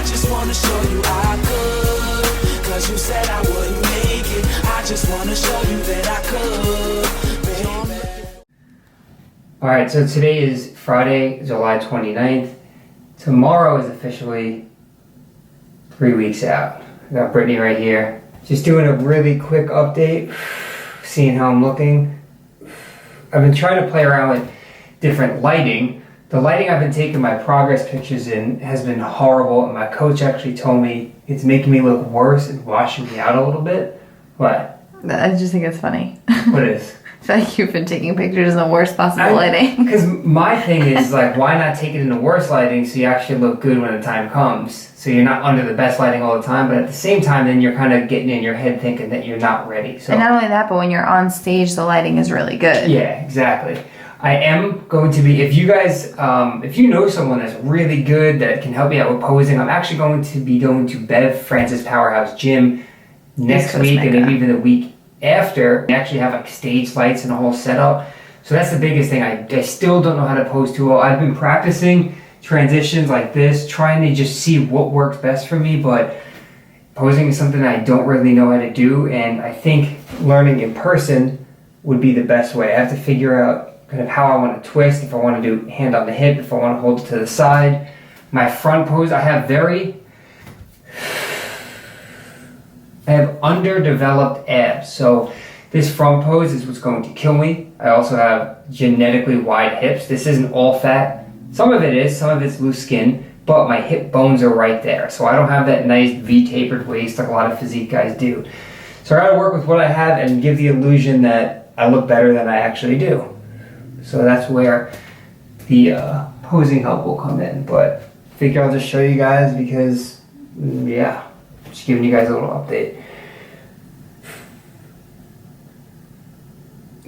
just wanna show you I could, cause you said I wouldn't make it. I just wanna show you that I could, baby. Alright, so today is Friday, July 29th. Tomorrow is officially 3 weeks out. I got Brittany right here. Just doing a really quick update, seeing how I'm looking. I've been trying to play around with different lighting. The lighting I've been taking my progress pictures in has been horrible, and my coach actually told me it's making me look worse and washing me out a little bit. What? I just think it's funny. What is? I feel like you've been taking pictures in the worst possible lighting. Because my thing is, like, why not take it in the worst lighting so you actually look good when the time comes? So you're not under the best lighting all the time, but at the same time, then you're kind of getting in your head thinking that you're not ready. So, and not only that, but when you're on stage, the lighting is really good. Yeah, exactly. I am going to be, if you guys, if you know someone that's really good that can help me out with posing, I'm actually going to be going to Bev Francis Powerhouse Gym next week and maybe even the week after. They actually have like stage lights and a whole setup. So that's the biggest thing. I still don't know how to pose too well. I've been practicing transitions like this, trying to just see what works best for me, but posing is something I don't really know how to do, and I think learning in person would be the best way. I have to figure out kind of how I want to twist, if I want to do hand on the hip, if I want to hold it to the side. My front pose, I have underdeveloped abs, so this front pose is what's going to kill me. I also have genetically wide hips. This isn't all fat. Some of it is, some of it's loose skin, but my hip bones are right there. So I don't have that nice V-tapered waist like a lot of physique guys do. So I gotta work with what I have and give the illusion that I look better than I actually do. So that's where the posing help will come in. But I figure I'll just show you guys because, yeah, just giving you guys a little update.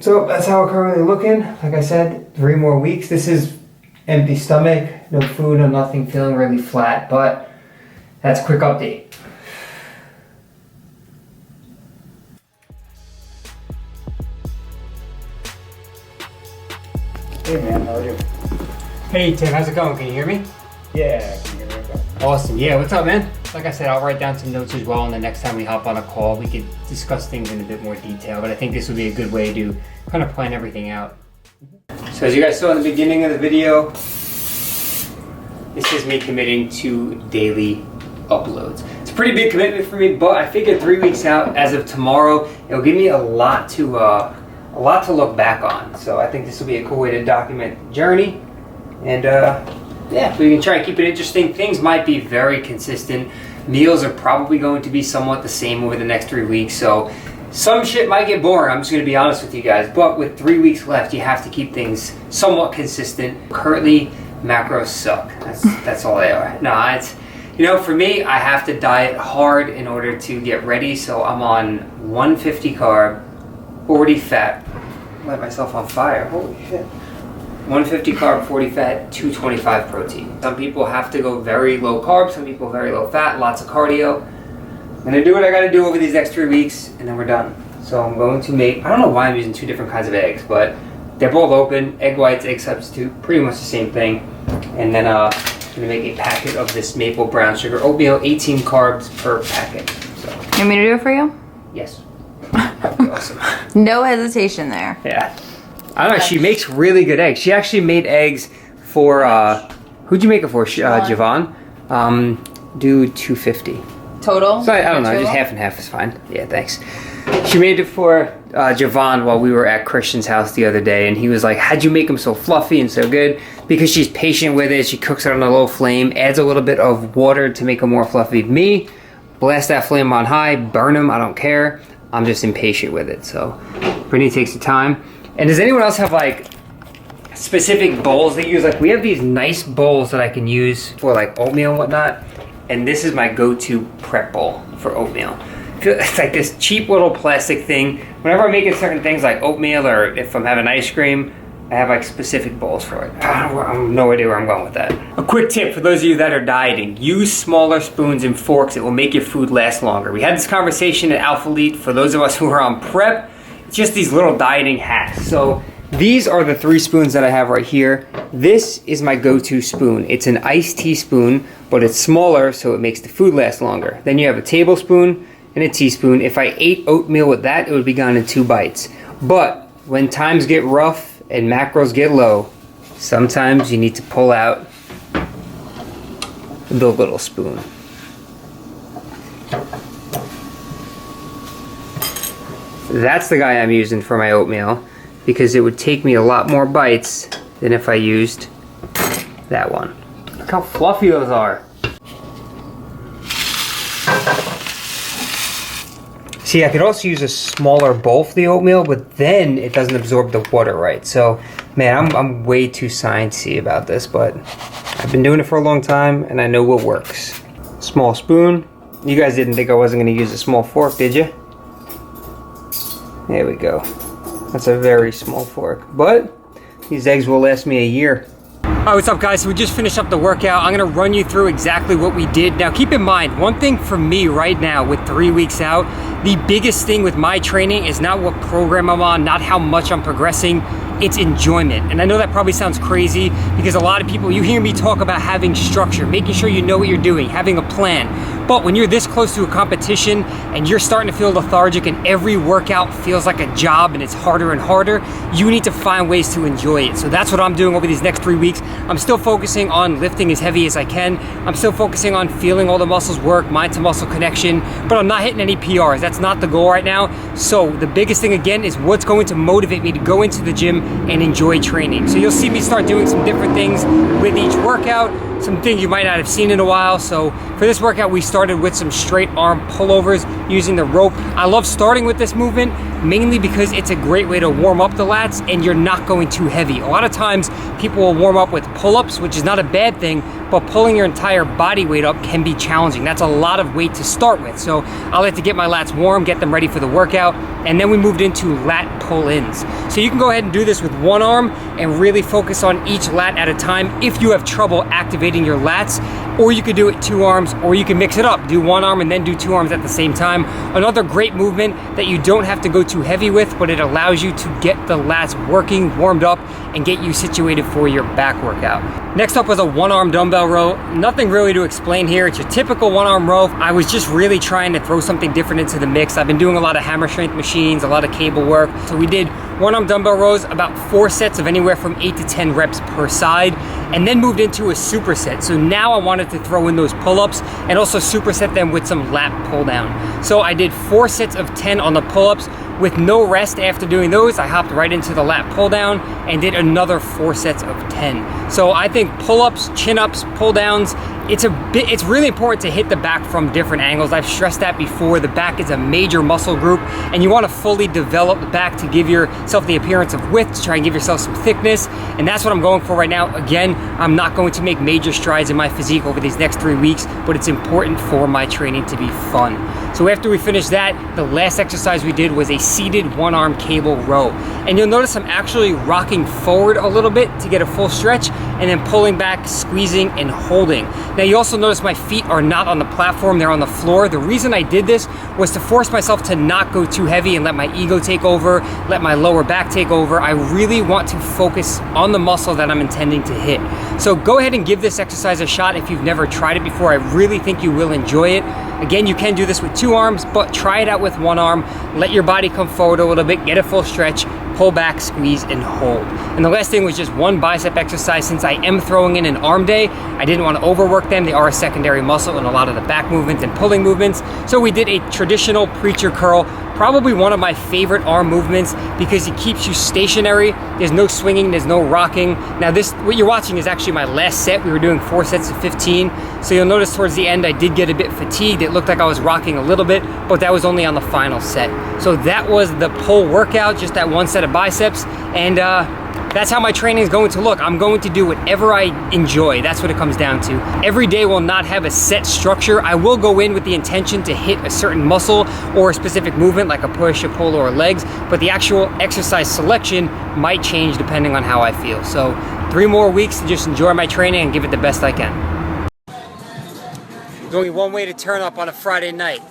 So that's how we're currently looking. Like I said, 3 more weeks. This is empty stomach, no food, no nothing, feeling really flat, but that's a quick update. Hey man, how are you? Hey Tim, how's it going? Can you hear me? Yeah, I can hear you. Awesome. Yeah, what's up, man? Like I said, I'll write down some notes as well, and the next time we hop on a call, we could discuss things in a bit more detail, but I think this would be a good way to kind of plan everything out. So as you guys saw in the beginning of the video, this is me committing to daily uploads. It's a pretty big commitment for me, but I figured 3 weeks out, as of tomorrow, it'll give me a lot to look back on. So I think this will be a cool way to document the journey, and yeah, we can try and keep it interesting. Things might be very consistent. Meals are probably going to be somewhat the same over the next 3 weeks, so some shit might get boring, I'm just going to be honest with you guys, but with 3 weeks left, you have to keep things somewhat consistent. Currently, macros suck. That's all they are. No, it's, you know, for me, I have to diet hard in order to get ready, so I'm on 150 carb, 40 fat. Light myself on fire, holy shit. 150 carb, 40 fat, 225 protein. Some people have to go very low carb, some people very low fat, lots of cardio. I'm gonna do what I gotta do over these next 3 weeks, and then we're done. So I'm going to make, I don't know why I'm using 2 different kinds of eggs, but they're both open, egg whites, egg substitute, pretty much the same thing. And then I'm gonna make a packet of this maple brown sugar oatmeal, 18 carbs per packet. So. You want me to do it for you? Yes. That'd be awesome. No hesitation there. Yeah. I don't know, she makes really good eggs. She actually made eggs for, who'd you make it for? Javon. Do 250. Total? So I don't know, just half and half is fine. Yeah, thanks. She made it for Javon while we were at Christian's house the other day, and he was like, how'd you make them so fluffy and so good? Because she's patient with it, she cooks it on a low flame, adds a little bit of water to make them more fluffy. Me, blast that flame on high, burn them, I don't care. I'm just impatient with it, so Brittany takes the time. And does anyone else have like specific bowls they use? Like we have these nice bowls that I can use for like oatmeal and whatnot. And this is my go-to prep bowl for oatmeal. It's like this cheap little plastic thing. Whenever I'm making certain things like oatmeal or if I'm having ice cream, I have like specific bowls for it. I have no idea where I'm going with that. A quick tip for those of you that are dieting, use smaller spoons and forks. It will make your food last longer. We had this conversation at Alpha Elite. For those of us who are on prep, it's just these little dieting hacks. So These are the 3 spoons that I have right here. This is my go-to spoon. It's an iced tea spoon, but it's smaller so it makes the food last longer. Then you have a tablespoon and a teaspoon. If I ate oatmeal with that, it would be gone in 2 bites. But when times get rough and macros get low, sometimes you need to pull out the little spoon. That's the guy I'm using for my oatmeal, because it would take me a lot more bites than if I used that one. Look how fluffy those are. See, I could also use a smaller bowl for the oatmeal, but then it doesn't absorb the water right. So, man, I'm way too sciencey about this, but I've been doing it for a long time, and I know what works. Small spoon. You guys didn't think I wasn't going to use a small fork, did you? There we go. That's a very small fork, but these eggs will last me a year. Alright, what's up guys? So we just finished up the workout. I'm gonna run you through exactly what we did. Now keep in mind, one thing for me right now with 3 weeks out, the biggest thing with my training is not what program I'm on, not how much I'm progressing, it's enjoyment. And I know that probably sounds crazy because a lot of people, you hear me talk about having structure, making sure you know what you're doing, having a plan. But when you're this close to a competition and you're starting to feel lethargic and every workout feels like a job and it's harder and harder, you need to find ways to enjoy it. So that's what I'm doing over these next 3 weeks. I'm still focusing on lifting as heavy as I can. I'm still focusing on feeling all the muscles work, mind to muscle connection, but I'm not hitting any PRs. That's not the goal right now. So the biggest thing again is what's going to motivate me to go into the gym and enjoy training. So you'll see me start doing some different things with each workout, some things you might not have seen in a while. So for this workout, we started with some straight arm pullovers using the rope. I love starting with this movement mainly because it's a great way to warm up the lats and you're not going too heavy. A lot of times people will warm up with pull-ups, which is not a bad thing, but pulling your entire body weight up can be challenging. That's a lot of weight to start with. So I like to get my lats warm, get them ready for the workout, and then we moved into lat pull ends. So you can go ahead and do this with one arm and really focus on each lat at a time if you have trouble activating your lats, or you could do it 2 arms, or you can mix it up, do 1 arm and then do 2 arms at the same time. Another great movement that you don't have to go too heavy with, but it allows you to get the lats working, warmed up, and get you situated for your back workout. Next up was a 1-arm dumbbell row. Nothing really to explain here. It's your typical 1-arm row. I was just really trying to throw something different into the mix. I've been doing a lot of hammer strength machines, a lot of cable work. So we did 1-arm dumbbell rows, about 4 sets of anywhere from 8 to 10 reps per side, and then moved into a superset. So now I wanted to throw in those pull-ups and also superset them with some lat pull down. So I did 4 sets of 10 on the pull-ups. With no rest after doing those, I hopped right into the lat pull down and did another 4 sets of 10. So I think pull-ups, chin-ups, pull-downs, it's really important to hit the back from different angles. I've stressed that before. The back is a major muscle group and you want to fully develop the back to give yourself the appearance of width, to try and give yourself some thickness, and that's what I'm going for right now. Again, I'm not going to make major strides in my physique over these next 3 weeks, but it's important for my training to be fun. So after we finished that, the last exercise we did was a seated 1-arm cable row. And you'll notice I'm actually rocking forward a little bit to get a full stretch and then pulling back, squeezing and holding. Now you also notice my feet are not on the platform, they're on the floor. The reason I did this was to force myself to not go too heavy and let my ego take over, let my lower back take over. I really want to focus on the muscle that I'm intending to hit. So go ahead and give this exercise a shot if you've never tried it before. I really think you will enjoy it. Again, you can do this with 2 arms, but try it out with 1 arm. Let your body come forward a little bit, get a full stretch, pull back, squeeze, and hold. And the last thing was just 1 bicep exercise. Since I am throwing in an arm day, I didn't want to overwork them. They are a secondary muscle in a lot of the back movements and pulling movements. So we did a traditional preacher curl, probably one of my favorite arm movements because it keeps you stationary. There's no swinging, there's no rocking. Now this, what you're watching is actually my last set. We were doing 4 sets of 15. So you'll notice towards the end, I did get a bit fatigued. It looked like I was rocking a little bit, but that was only on the final set. So that was the pull workout, just that 1 set of biceps. And that's how my training is going to look. I'm going to do whatever I enjoy. That's what it comes down to. Every day will not have a set structure. I will go in with the intention to hit a certain muscle or a specific movement like a push, a pull, or legs, but the actual exercise selection might change depending on how I feel. So 3 more weeks to just enjoy my training and give it the best I can. There's only one way to turn up on a Friday night.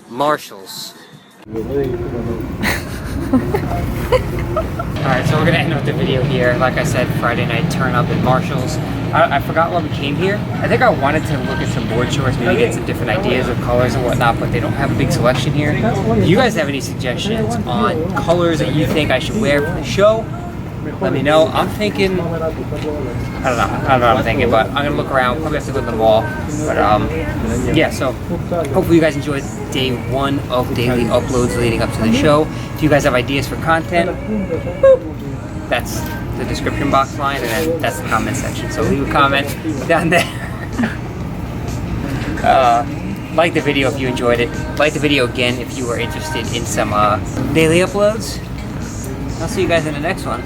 Marshall's. Alright, so we're gonna end with the video here. Like I said, Friday night turn up at Marshall's. I forgot why we came here. I think I wanted to look at some board shorts, maybe get some different ideas of colors and whatnot, but they don't have a big selection here. If you guys have any suggestions on colors that you think I should wear for the show, let me know. I'm thinking, I don't know what I'm thinking, but I'm gonna look around, probably have to go to the mall. But yeah, so hopefully you guys enjoyed day 1 of daily uploads leading up to the show. If you guys have ideas for content, boop, that's the description box line, and then that's the comment section. So leave a comment down there. Like the video if you enjoyed it. Like the video again if you are interested in some daily uploads. I'll see you guys in the next one.